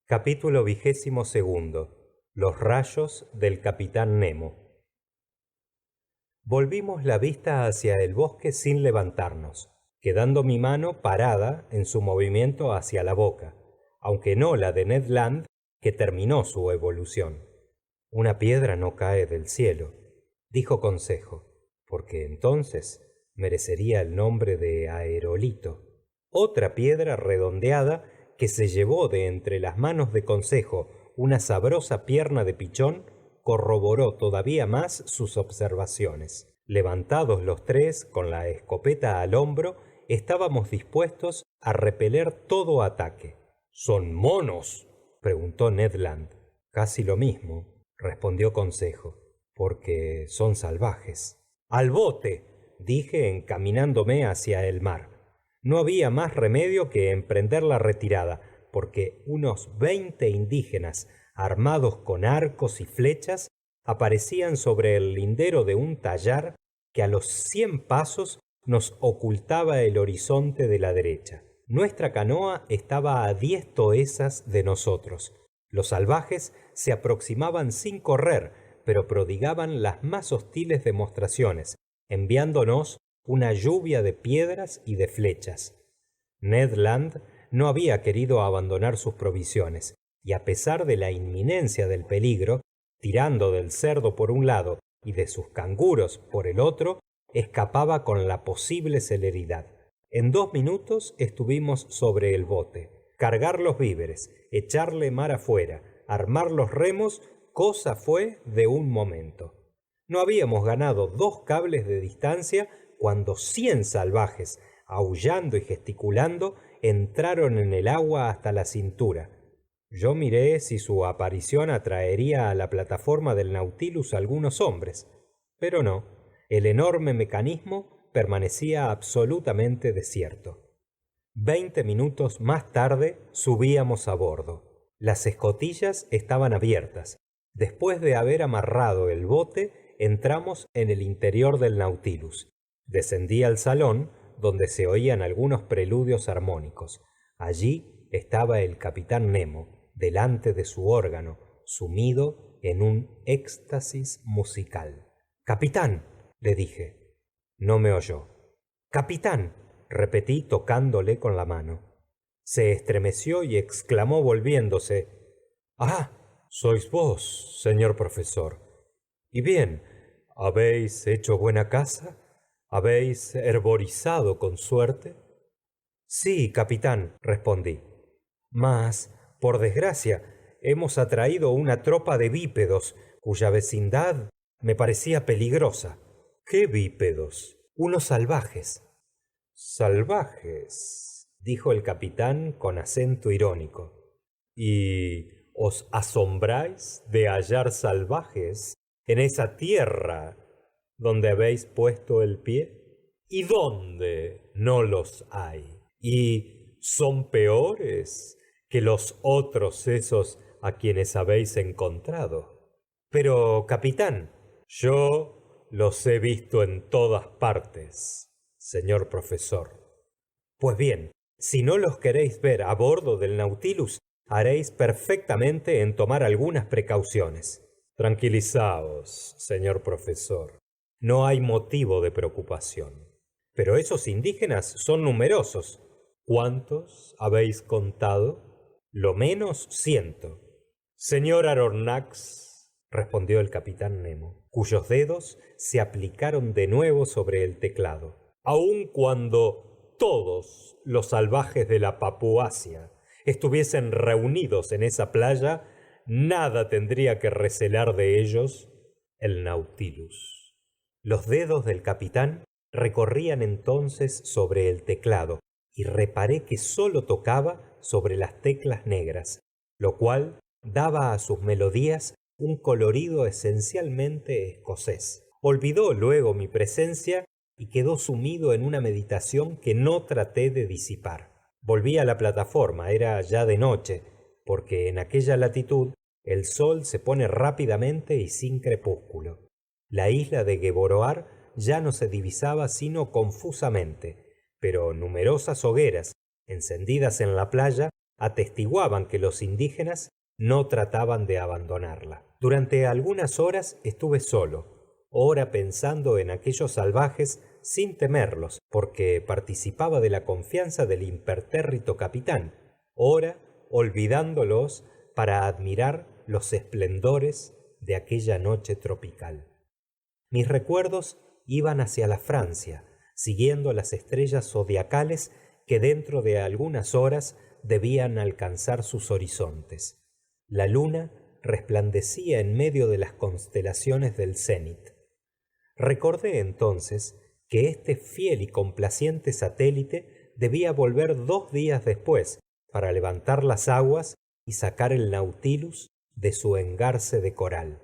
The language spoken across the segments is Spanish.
Capítulo 22. Los rayos del capitán Nemo. Volvimos la vista hacia el bosque sin levantarnos, quedando mi mano parada en su movimiento hacia la boca, aunque no la de Ned Land, que terminó su evolución. Una piedra no cae del cielo, dijo Consejo, porque entonces merecería el nombre de aerolito. Otra piedra redondeada que se llevó de entre las manos de Consejo una sabrosa pierna de pichón corroboró todavía más sus observaciones. Levantados los tres, con la escopeta al hombro, estábamos dispuestos a repeler todo ataque. ¿Son monos?, preguntó Ned Land. Casi lo mismo, respondió Consejo, porque son salvajes. ¡Al bote!, dije encaminándome hacia el mar. No había más remedio que emprender la retirada, porque unos 20 indígenas, armados con arcos y flechas, aparecían sobre el lindero de un tallar que a los 100 pasos nos ocultaba el horizonte de la derecha. Nuestra canoa estaba a 10 toesas de nosotros. Los salvajes se aproximaban sin correr, pero prodigaban las más hostiles demostraciones, enviándonos una lluvia de piedras y de flechas. Ned Land no había querido abandonar sus provisiones, y a pesar de la inminencia del peligro, tirando del cerdo por un lado y de sus canguros por el otro, escapaba con la posible celeridad. En 2 minutos estuvimos sobre el bote. Cargar los víveres, echarle mar afuera, armar los remos, cosa fue de un momento. No habíamos ganado 2 cables de distancia cuando 100 salvajes, aullando y gesticulando, entraron en el agua hasta la cintura. Yo miré si su aparición atraería a la plataforma del Nautilus algunos hombres, pero no. El enorme mecanismo permanecía absolutamente desierto. 20 minutos más tarde subíamos a bordo. Las escotillas estaban abiertas. Después de haber amarrado el bote, entramos en el interior del Nautilus. Descendí al salón, donde se oían algunos preludios armónicos. Allí estaba el capitán Nemo, delante de su órgano, sumido en un éxtasis musical. «Capitán», le dije. No me oyó. «Capitán», repetí tocándole con la mano. Se estremeció y exclamó volviéndose: «Ah, sois vos, señor profesor. Y bien, ¿habéis hecho buena caza? ¿Habéis herborizado con suerte?» «Sí, capitán», respondí. «Mas, por desgracia, hemos atraído una tropa de bípedos cuya vecindad me parecía peligrosa». «¿Qué bípedos?» «Unos salvajes». «¿Salvajes?», dijo el capitán con acento irónico. «¿Y os asombráis de hallar salvajes en esa tierra donde habéis puesto el pie? ¿Y dónde no los hay? ¿Y son peores que los otros esos a quienes habéis encontrado?» «Pero, capitán». «Yo los he visto en todas partes, señor profesor». «Pues bien, si no los queréis ver a bordo del Nautilus, haréis perfectamente en tomar algunas precauciones». «Tranquilizaos, señor profesor. No hay motivo de preocupación. Pero esos indígenas son numerosos». «¿Cuántos habéis contado?» «Lo menos 100». «Señor Aronnax», respondió el capitán Nemo, cuyos dedos se aplicaron de nuevo sobre el teclado, «aun cuando todos los salvajes de la Papuasia estuviesen reunidos en esa playa, nada tendría que recelar de ellos el Nautilus». Los dedos del capitán recorrían entonces sobre el teclado y reparé que sólo tocaba sobre las teclas negras, lo cual daba a sus melodías un colorido esencialmente escocés. Olvidó luego mi presencia y quedó sumido en una meditación que no traté de disipar. Volví a la plataforma. Era ya de noche, porque en aquella latitud el sol se pone rápidamente y sin crepúsculo. La isla de Gueboroar ya no se divisaba sino confusamente, pero numerosas hogueras, encendidas en la playa, atestiguaban que los indígenas no trataban de abandonarla. Durante algunas horas estuve solo, ora pensando en aquellos salvajes sin temerlos, porque participaba de la confianza del impertérrito capitán, ora olvidándolos para admirar los esplendores de aquella noche tropical. Mis recuerdos iban hacia la Francia, siguiendo las estrellas zodiacales que dentro de algunas horas debían alcanzar sus horizontes. La luna resplandecía en medio de las constelaciones del cénit. Recordé entonces que este fiel y complaciente satélite debía volver 2 días después para levantar las aguas y sacar el Nautilus de su engarce de coral.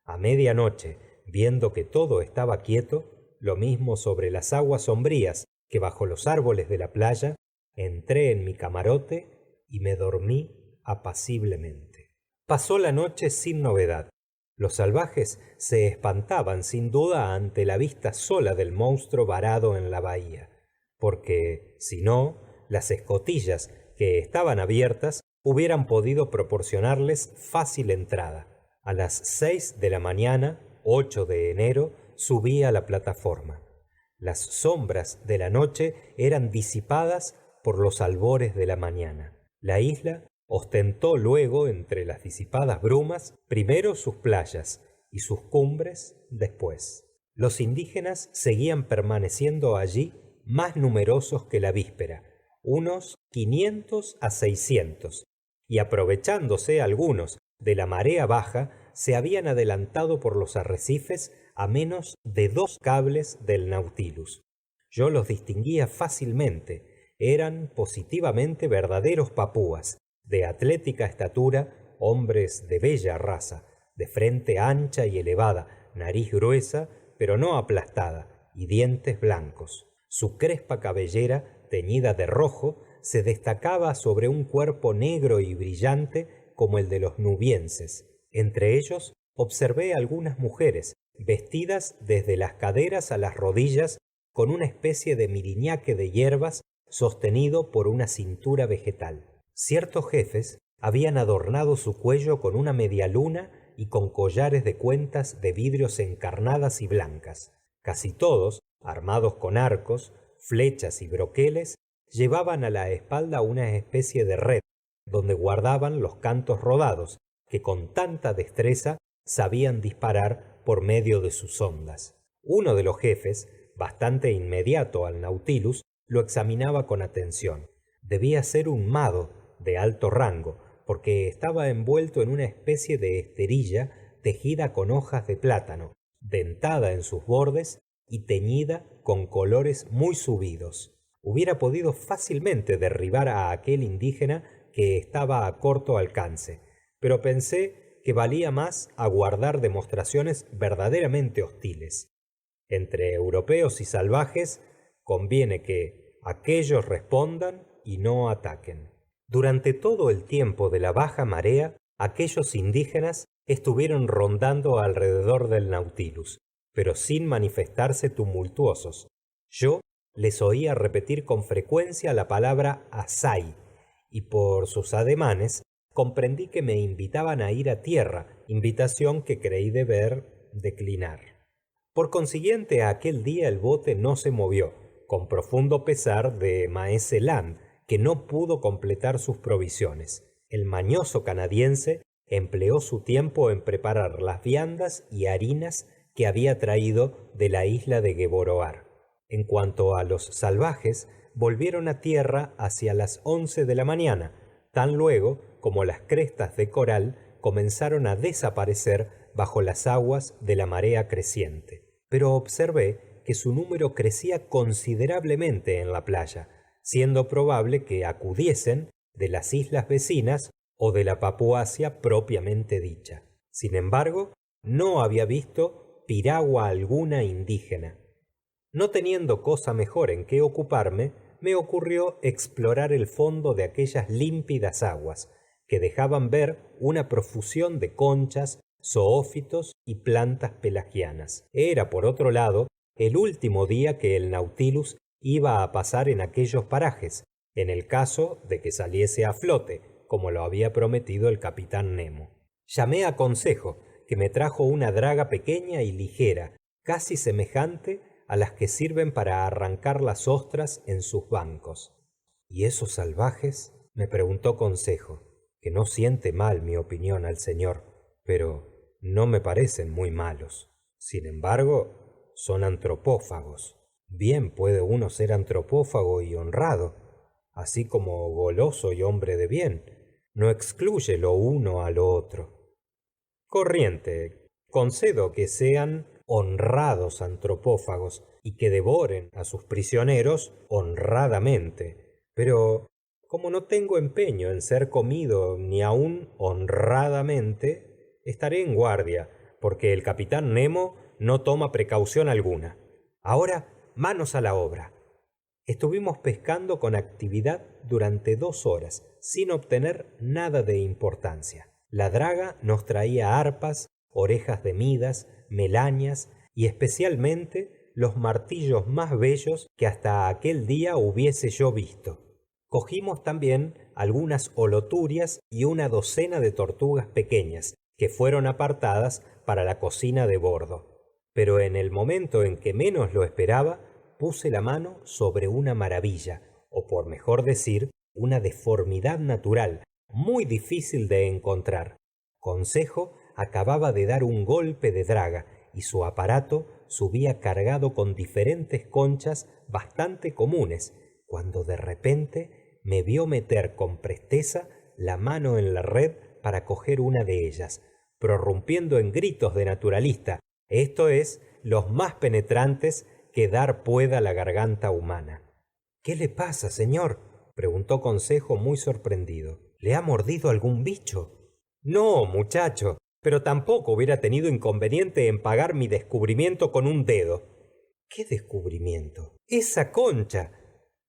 A medianoche, viendo que todo estaba quieto, lo mismo sobre las aguas sombrías que bajo los árboles de la playa, entré en mi camarote y me dormí apaciblemente. Pasó la noche sin novedad. Los salvajes se espantaban sin duda ante la vista sola del monstruo varado en la bahía, porque, si no, las escotillas que estaban abiertas hubieran podido proporcionarles fácil entrada. A las 6 de la mañana, 8 de enero, subí a la plataforma. Las sombras de la noche eran disipadas por los albores de la mañana. La isla ostentó luego entre las disipadas brumas primero sus playas y sus cumbres después. Los indígenas seguían permaneciendo allí más numerosos que la víspera, unos 500 a 600, y aprovechándose algunos de la marea baja, se habían adelantado por los arrecifes a menos de 2 cables del Nautilus. Yo los distinguía fácilmente. Eran positivamente verdaderos papúas, de atlética estatura, hombres de bella raza, de frente ancha y elevada, nariz gruesa, pero no aplastada, y dientes blancos. Su crespa cabellera, teñida de rojo, se destacaba sobre un cuerpo negro y brillante como el de los nubienses. Entre ellos observé algunas mujeres, vestidas desde las caderas a las rodillas, con una especie de miriñaque de hierbas sostenido por una cintura vegetal. Ciertos jefes habían adornado su cuello con una medialuna y con collares de cuentas de vidrios encarnadas y blancas. Casi todos, armados con arcos, flechas y broqueles, llevaban a la espalda una especie de red, donde guardaban los cantos rodados, que con tanta destreza sabían disparar por medio de sus ondas. Uno de los jefes, bastante inmediato al Nautilus, lo examinaba con atención. Debía ser un mado de alto rango, porque estaba envuelto en una especie de esterilla tejida con hojas de plátano, dentada en sus bordes y teñida con colores muy subidos. Hubiera podido fácilmente derribar a aquel indígena que estaba a corto alcance, pero pensé que valía más aguardar demostraciones verdaderamente hostiles. Entre europeos y salvajes conviene que aquellos respondan y no ataquen. Durante todo el tiempo de la baja marea, aquellos indígenas estuvieron rondando alrededor del Nautilus, pero sin manifestarse tumultuosos. Yo les oía repetir con frecuencia la palabra asai, y por sus ademanes comprendí que me invitaban a ir a tierra, invitación que creí deber declinar. Por consiguiente, aquel día el bote no se movió, con profundo pesar de Maese Land, que no pudo completar sus provisiones. El mañoso canadiense empleó su tiempo en preparar las viandas y harinas que había traído de la isla de Gueboroar. En cuanto a los salvajes, volvieron a tierra hacia las 11 de la mañana, tan luego como las crestas de coral comenzaron a desaparecer bajo las aguas de la marea creciente. Pero observé que su número crecía considerablemente en la playa, siendo probable que acudiesen de las islas vecinas o de la Papuasia propiamente dicha. Sin embargo, no había visto piragua alguna indígena. No teniendo cosa mejor en qué ocuparme, me ocurrió explorar el fondo de aquellas límpidas aguas, que dejaban ver una profusión de conchas, zoófitos y plantas pelagianas. Era, por otro lado, el último día que el Nautilus iba a pasar en aquellos parajes, en el caso de que saliese a flote, como lo había prometido el capitán Nemo. Llamé a Consejo, que me trajo una draga pequeña y ligera, casi semejante a las que sirven para arrancar las ostras en sus bancos. ¿Y esos salvajes? Me preguntó Consejo, que no siente mal mi opinión al señor, pero no me parecen muy malos. Sin embargo, son antropófagos. Bien puede uno ser antropófago y honrado, así como goloso y hombre de bien. No excluye lo uno a lo otro. Corriente, concedo que sean honrados antropófagos y que devoren a sus prisioneros honradamente, pero como no tengo empeño en ser comido ni aun honradamente, estaré en guardia, porque el capitán Nemo no toma precaución alguna. Ahora, manos a la obra. Estuvimos pescando con actividad durante 2 horas, sin obtener nada de importancia. La draga nos traía arpas, orejas de Midas, melañas y especialmente los martillos más bellos que hasta aquel día hubiese yo visto. Cogimos también algunas oloturias y una docena de tortugas pequeñas, que fueron apartadas para la cocina de bordo. Pero en el momento en que menos lo esperaba, puse la mano sobre una maravilla, o por mejor decir, una deformidad natural, muy difícil de encontrar. Consejo acababa de dar un golpe de draga, y su aparato subía cargado con diferentes conchas bastante comunes, cuando de repente me vio meter con presteza la mano en la red para coger una de ellas, prorrumpiendo en gritos de naturalista, esto es, los más penetrantes que dar pueda la garganta humana. ¿Qué le pasa, señor? Preguntó Consejo muy sorprendido. ¿Le ha mordido algún bicho? No, muchacho, pero tampoco hubiera tenido inconveniente en pagar mi descubrimiento con un dedo. ¿Qué descubrimiento? Esa concha,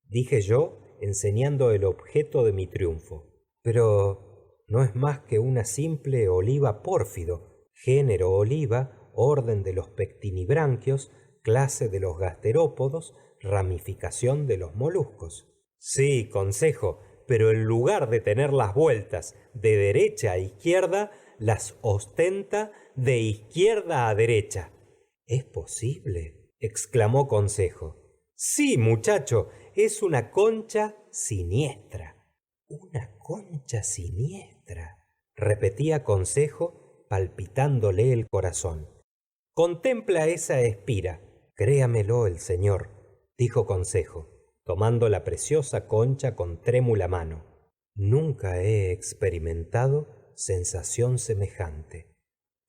dije yo, enseñando el objeto de mi triunfo. Pero no es más que una simple oliva pórfido, género oliva, orden de los pectinibranquios, clase de los gasterópodos, ramificación de los moluscos. Sí, Consejo, pero en lugar de tener las vueltas de derecha a izquierda, las ostenta de izquierda a derecha. ¿Es posible? Exclamó Consejo. Sí, muchacho, es una concha siniestra. Una concha siniestra, repetía Consejo, palpitándole el corazón. Contempla esa espira. Créamelo el señor, dijo Consejo, tomando la preciosa concha con trémula mano. Nunca he experimentado sensación semejante.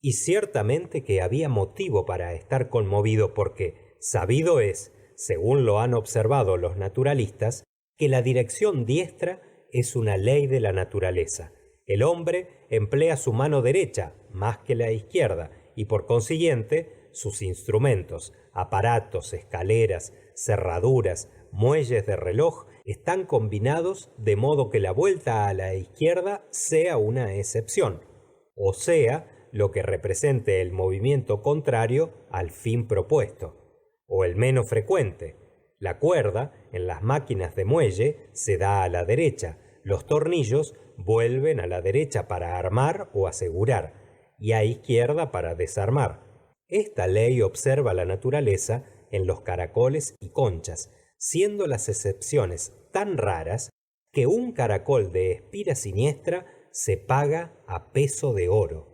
Y ciertamente que había motivo para estar conmovido porque, sabido es, según lo han observado los naturalistas, que la dirección diestra es una ley de la naturaleza. El hombre emplea su mano derecha más que la izquierda y por consiguiente sus instrumentos, aparatos, escaleras, cerraduras, muelles de reloj están combinados de modo que la vuelta a la izquierda sea una excepción, o sea, lo que represente el movimiento contrario al fin propuesto, o el menos frecuente. La cuerda en las máquinas de muelle se da a la derecha, los tornillos vuelven a la derecha para armar o asegurar, y a izquierda para desarmar. Esta ley observa la naturaleza en los caracoles y conchas, siendo las excepciones tan raras que un caracol de espira siniestra se paga a peso de oro.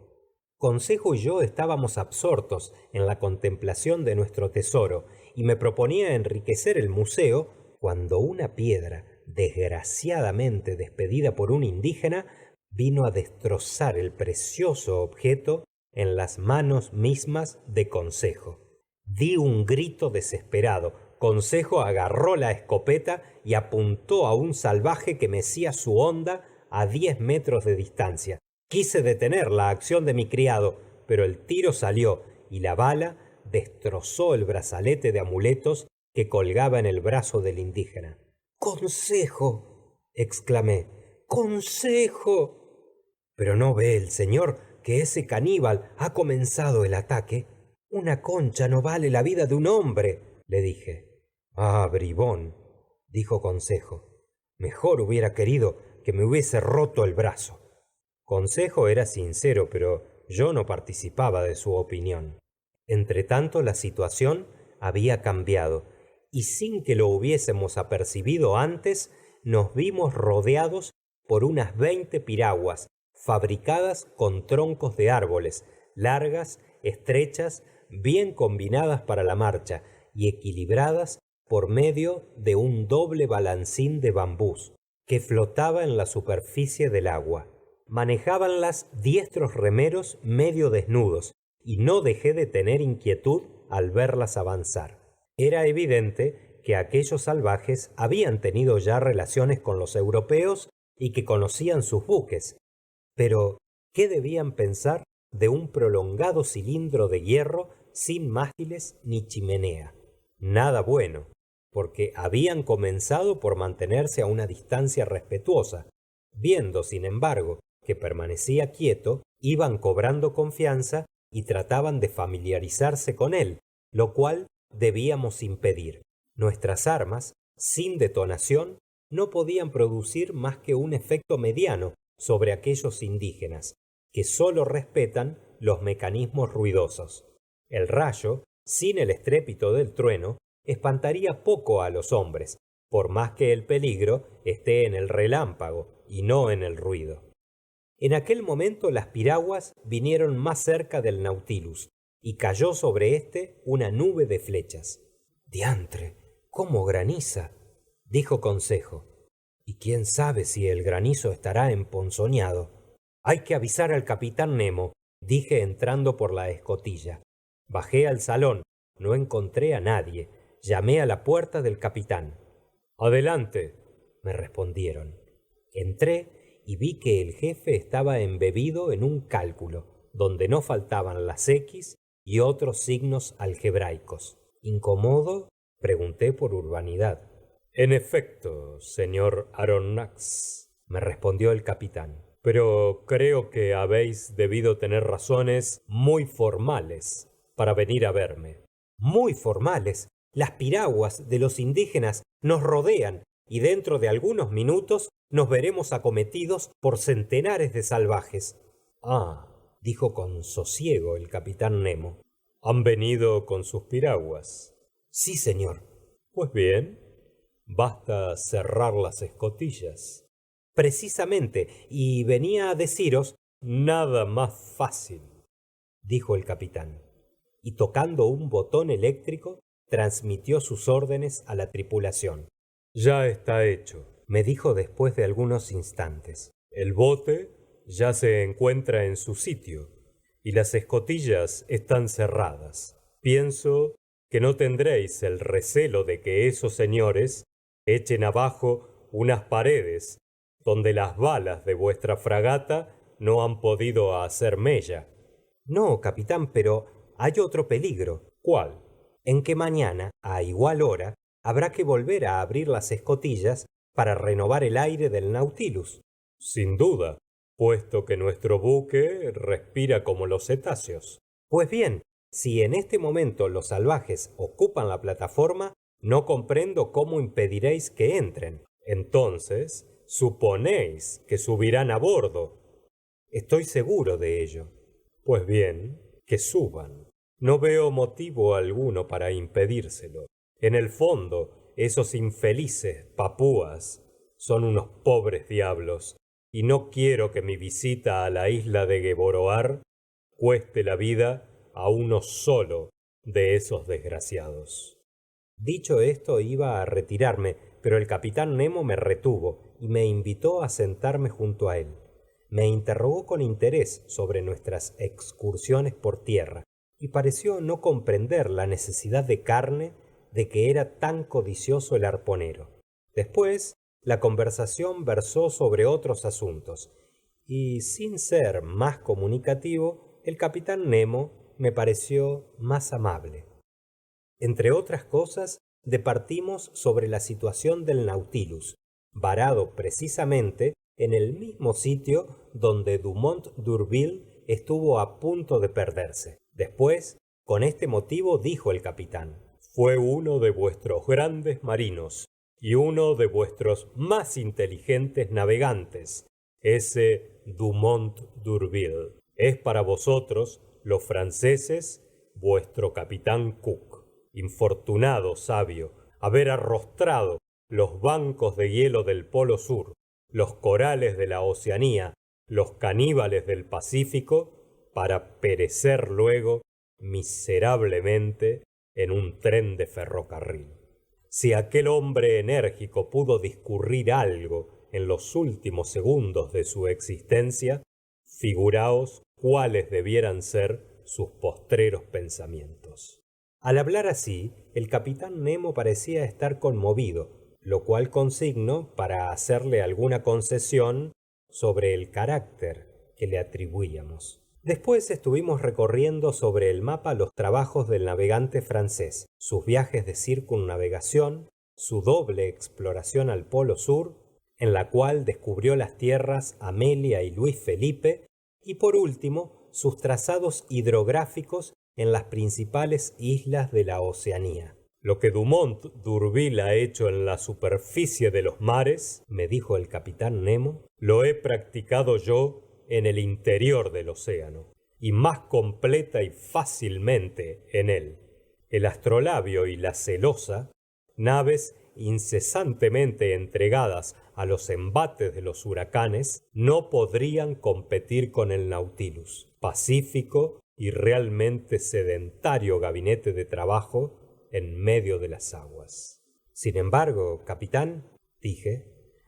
Consejo y yo estábamos absortos en la contemplación de nuestro tesoro y me proponía enriquecer el museo cuando una piedra, desgraciadamente despedida por un indígena, vino a destrozar el precioso objeto en las manos mismas de Consejo. Di un grito desesperado. Consejo agarró la escopeta y apuntó a un salvaje que mecía su honda a 10 metros de distancia. Quise detener la acción de mi criado, pero el tiro salió y la bala destrozó el brazalete de amuletos que colgaba en el brazo del indígena. ¡Consejo! Exclamé. ¡Consejo! ¿Pero no ve el señor que ese caníbal ha comenzado el ataque? Una concha no vale la vida de un hombre, le dije. Ah, bribón, dijo Consejo. Mejor hubiera querido que me hubiese roto el brazo. Consejo era sincero, pero yo no participaba de su opinión. Entretanto, la situación había cambiado, y sin que lo hubiésemos apercibido antes, nos vimos rodeados por unas 20 piraguas, fabricadas con troncos de árboles, largas, estrechas, bien combinadas para la marcha y equilibradas por medio de un doble balancín de bambús que flotaba en la superficie del agua. Manejábanlas diestros remeros medio desnudos, y no dejé de tener inquietud al verlas avanzar. Era evidente que aquellos salvajes habían tenido ya relaciones con los europeos y que conocían sus buques. Pero, ¿qué debían pensar de un prolongado cilindro de hierro sin mástiles ni chimenea? Nada bueno, porque habían comenzado por mantenerse a una distancia respetuosa. Viendo, sin embargo, que permanecía quieto, iban cobrando confianza y trataban de familiarizarse con él, lo cual debíamos impedir. Nuestras armas, sin detonación, no podían producir más que un efecto mediano sobre aquellos indígenas, que sólo respetan los mecanismos ruidosos. El rayo, sin el estrépito del trueno, espantaría poco a los hombres, por más que el peligro esté en el relámpago y no en el ruido. En aquel momento las piraguas vinieron más cerca del Nautilus, y cayó sobre éste una nube de flechas. Diantre, cómo graniza, dijo Consejo. Y quién sabe si el granizo estará emponzoñado. Hay que avisar al capitán Nemo, dije entrando por la escotilla. Bajé al salón, no encontré a nadie. Llamé a la puerta del capitán. Adelante, me respondieron. Entré y vi que el jefe estaba embebido en un cálculo, donde no faltaban las X y otros signos algebraicos. ¿Incomodo? Pregunté por urbanidad. En efecto, señor Aronnax, me respondió el capitán, pero creo que habéis debido tener razones muy formales para venir a verme. Muy formales. Las piraguas de los indígenas nos rodean y dentro de algunos minutos nos veremos acometidos por centenares de salvajes. Ah, dijo con sosiego el capitán Nemo. ¿Han venido con sus piraguas? Sí, señor. Pues bien, basta cerrar las escotillas. Precisamente, y venía a deciros nada más fácil, dijo el capitán, y tocando un botón eléctrico, transmitió sus órdenes a la tripulación. Ya está hecho, me dijo después de algunos instantes. El bote ya se encuentra en su sitio y las escotillas están cerradas. Pienso que no tendréis el recelo de que esos señores echen abajo unas paredes donde las balas de vuestra fragata no han podido hacer mella. No, capitán, pero hay otro peligro. ¿Cuál? En que mañana, a igual hora, habrá que volver a abrir las escotillas para renovar el aire del Nautilus. Sin duda, puesto que nuestro buque respira como los cetáceos. Pues bien, si en este momento los salvajes ocupan la plataforma, no comprendo cómo impediréis que entren. Entonces, suponéis que subirán a bordo. Estoy seguro de ello. Pues bien, que suban. No veo motivo alguno para impedírselo. En el fondo, esos infelices papúas son unos pobres diablos, y no quiero que mi visita a la isla de Gueboroar cueste la vida a uno solo de esos desgraciados. Dicho esto, iba a retirarme, pero el capitán Nemo me retuvo y me invitó a sentarme junto a él. Me interrogó con interés sobre nuestras excursiones por tierra y pareció no comprender la necesidad de carne de que era tan codicioso el arponero. Después, la conversación versó sobre otros asuntos, y sin ser más comunicativo, el capitán Nemo me pareció más amable. Entre otras cosas, departimos sobre la situación del Nautilus, varado precisamente en el mismo sitio donde Dumont d'Urville estuvo a punto de perderse. Después, con este motivo, dijo el capitán: fue uno de vuestros grandes marinos, y uno de vuestros más inteligentes navegantes, ese Dumont d'Urville. Es para vosotros, los franceses, vuestro capitán Cook. Infortunado sabio, haber arrostrado los bancos de hielo del Polo Sur, los corales de la Oceanía, los caníbales del Pacífico, para perecer luego miserablemente en un tren de ferrocarril. Si aquel hombre enérgico pudo discurrir algo en los últimos segundos de su existencia, figuraos cuáles debieran ser sus postreros pensamientos. Al hablar así, el capitán Nemo parecía estar conmovido, lo cual consigno para hacerle alguna concesión sobre el carácter que le atribuíamos. Después estuvimos recorriendo sobre el mapa los trabajos del navegante francés, sus viajes de circunnavegación, su doble exploración al Polo Sur, en la cual descubrió las tierras Amelia y Luis Felipe, y por último sus trazados hidrográficos en las principales islas de la Oceanía. Lo que Dumont d'Urville ha hecho en la superficie de los mares, me dijo el capitán Nemo, lo he practicado yo en el interior del océano, y más completa y fácilmente en él. El astrolabio y la celosa, naves incesantemente entregadas a los embates de los huracanes, no podrían competir con el Nautilus, pacífico y realmente sedentario gabinete de trabajo en medio de las aguas. Sin embargo, capitán, dije,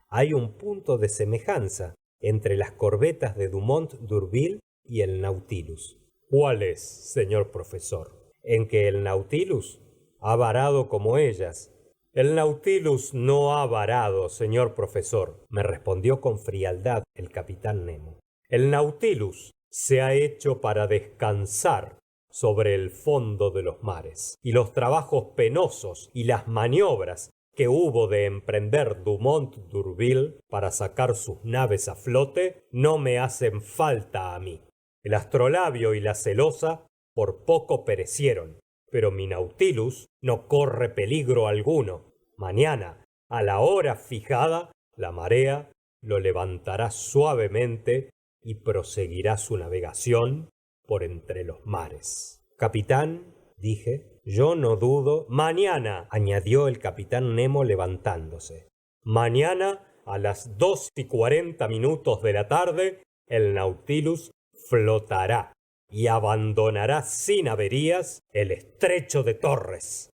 hay un punto de semejanza entre las corbetas de Dumont d'Urville y el Nautilus. ¿Cuál es, señor profesor? En que el Nautilus ha varado como ellas. El Nautilus no ha varado, señor profesor, me respondió con frialdad el capitán Nemo. El Nautilus se ha hecho para descansar sobre el fondo de los mares, y los trabajos penosos y las maniobras que hubo de emprender Dumont d'Urville para sacar sus naves a flote no me hacen falta a mí. El astrolabio y la celosa por poco perecieron, pero mi Nautilus no corre peligro alguno. Mañana, a la hora fijada, la marea lo levantará suavemente y proseguirá su navegación por entre los mares. Capitán, dije, yo no dudo. Mañana, añadió el capitán Nemo levantándose. Mañana, a las 2:40 de la tarde, el Nautilus flotará y abandonará sin averías el estrecho de Torres.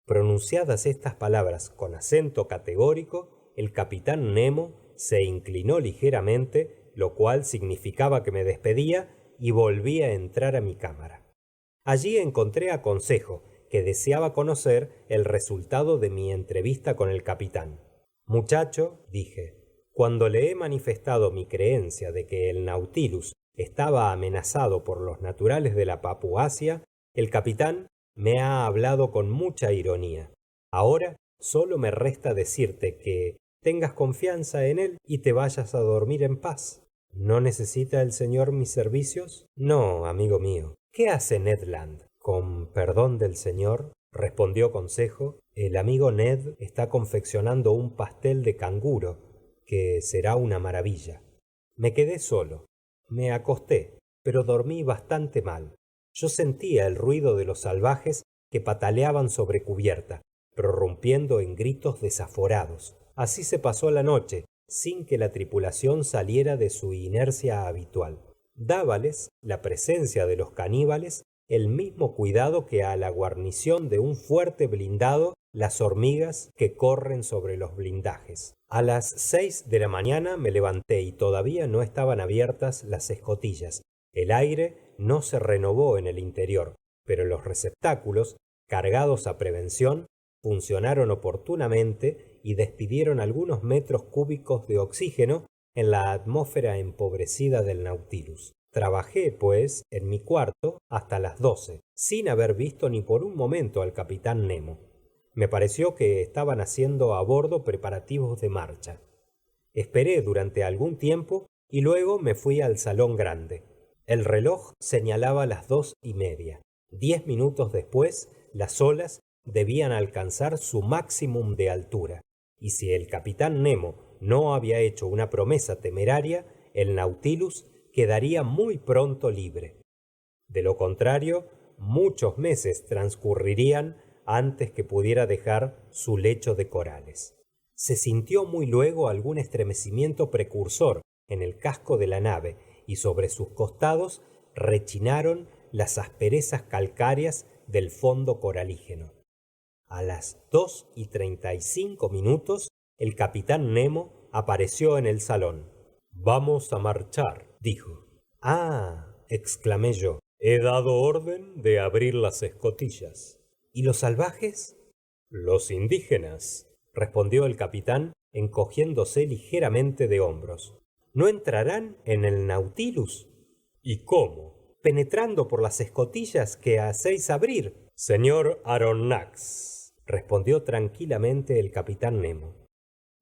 Pronunciadas estas palabras con acento categórico, el capitán Nemo se inclinó ligeramente, lo cual significaba que me despedía, y volví a entrar a mi cámara. Allí encontré a Consejo, que deseaba conocer el resultado de mi entrevista con el capitán. Muchacho, dije, cuando le he manifestado mi creencia de que el Nautilus estaba amenazado por los naturales de la Papuasia, el capitán me ha hablado con mucha ironía. Ahora solo me resta decirte que tengas confianza en él y te vayas a dormir en paz. ¿No necesita el señor mis servicios? No, amigo mío. ¿Qué hace Ned Land? Con perdón del señor, respondió Consejo, el amigo Ned está confeccionando un pastel de canguro, que será una maravilla. Me quedé solo. Me acosté, pero dormí bastante mal. Yo sentía el ruido de los salvajes que pataleaban sobre cubierta, prorrumpiendo en gritos desaforados. Así se pasó la noche, sin que la tripulación saliera de su inercia habitual. Dábales la presencia de los caníbales el mismo cuidado que a la guarnición de un fuerte blindado las hormigas que corren sobre los blindajes. A las 6 de la mañana me levanté y todavía no estaban abiertas las escotillas. El aire no se renovó en el interior, pero los receptáculos, cargados a prevención, funcionaron oportunamente y despidieron algunos metros cúbicos de oxígeno en la atmósfera empobrecida del Nautilus. Trabajé, pues, en mi cuarto hasta las 12, sin haber visto ni por un momento al capitán Nemo. Me pareció que estaban haciendo a bordo preparativos de marcha. Esperé durante algún tiempo y luego me fui al salón grande. El reloj señalaba las 2:30. 10 minutos después, las olas debían alcanzar su máximum de altura. y si el capitán Nemo no había hecho una promesa temeraria, el Nautilus quedaría muy pronto libre. De lo contrario, muchos meses transcurrirían antes que pudiera dejar su lecho de corales. Se sintió muy luego algún estremecimiento precursor en el casco de la nave y sobre sus costados rechinaron las asperezas calcáreas del fondo coralígeno. A las 2:35 el capitán Nemo apareció en el salón. «Vamos a marchar», dijo. «Ah», exclamé yo, «he dado orden de abrir las escotillas». «¿Y los salvajes?» «Los indígenas», respondió el capitán, encogiéndose ligeramente de hombros. «¿No entrarán en el Nautilus?» «¿Y cómo?» «Penetrando por las escotillas que hacéis abrir». «Señor Aronnax», respondió tranquilamente el capitán Nemo,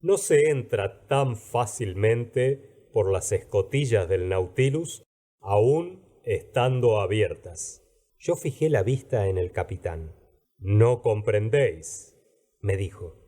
«no se entra tan fácilmente por las escotillas del Nautilus, aún estando abiertas». Yo fijé la vista en el capitán. «¿No comprendéis?», me dijo.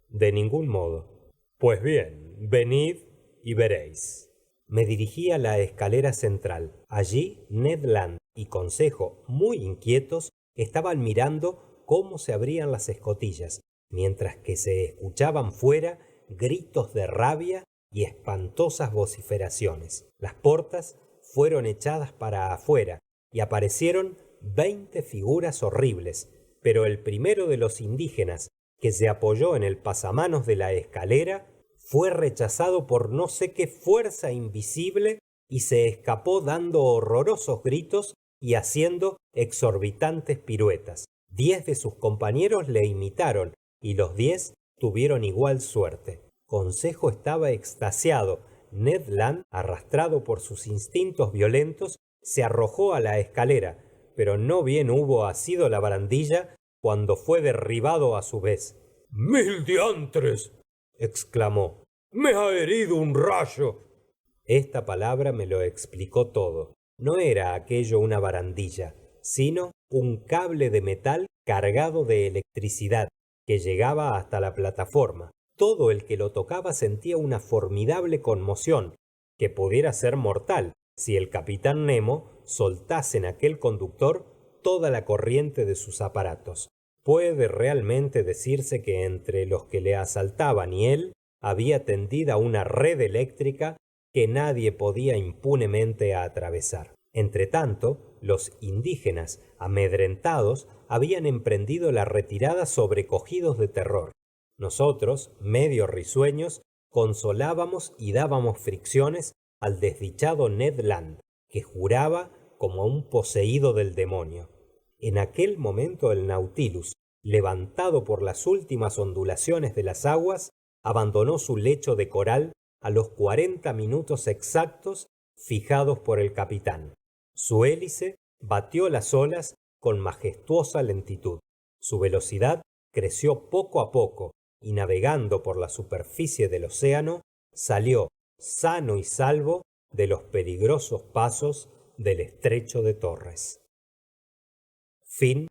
«De ningún modo». «Pues bien, venid y veréis». Me dirigí a la escalera central. Allí Ned Land y Consejo, muy inquietos, estaban mirando cómo se abrían las escotillas, mientras que se escuchaban fuera gritos de rabia y espantosas vociferaciones. Las portas fueron echadas para afuera y aparecieron 20 figuras horribles, pero el primero de los indígenas que se apoyó en el pasamanos de la escalera fue rechazado por no sé qué fuerza invisible y se escapó dando horrorosos gritos y haciendo exorbitantes piruetas. 10 de sus compañeros le imitaron y los 10 tuvieron igual suerte. Consejo estaba extasiado. Ned Land, arrastrado por sus instintos violentos, se arrojó a la escalera, pero no bien hubo asido la barandilla cuando fue derribado a su vez. «¡Mil diantres!», exclamó. «¡Me ha herido un rayo!». Esta palabra me lo explicó todo. No era aquello una barandilla, sino un cable de metal cargado de electricidad que llegaba hasta la plataforma. Todo el que lo tocaba sentía una formidable conmoción, que pudiera ser mortal si el capitán Nemo soltase en aquel conductor toda la corriente de sus aparatos. Puede realmente decirse que entre los que le asaltaban y él había tendida una red eléctrica que nadie podía impunemente atravesar. Entretanto, los indígenas, amedrentados, habían emprendido la retirada sobrecogidos de terror. Nosotros, medio risueños, consolábamos y dábamos fricciones al desdichado Ned Land, que juraba como un poseído del demonio. En aquel momento el Nautilus, levantado por las últimas ondulaciones de las aguas, abandonó su lecho de coral a los 40 minutos exactos fijados por el capitán. Su hélice batió las olas con majestuosa lentitud. Su velocidad creció poco a poco y navegando por la superficie del océano, salió sano y salvo de los peligrosos pasos del estrecho de Torres. Fin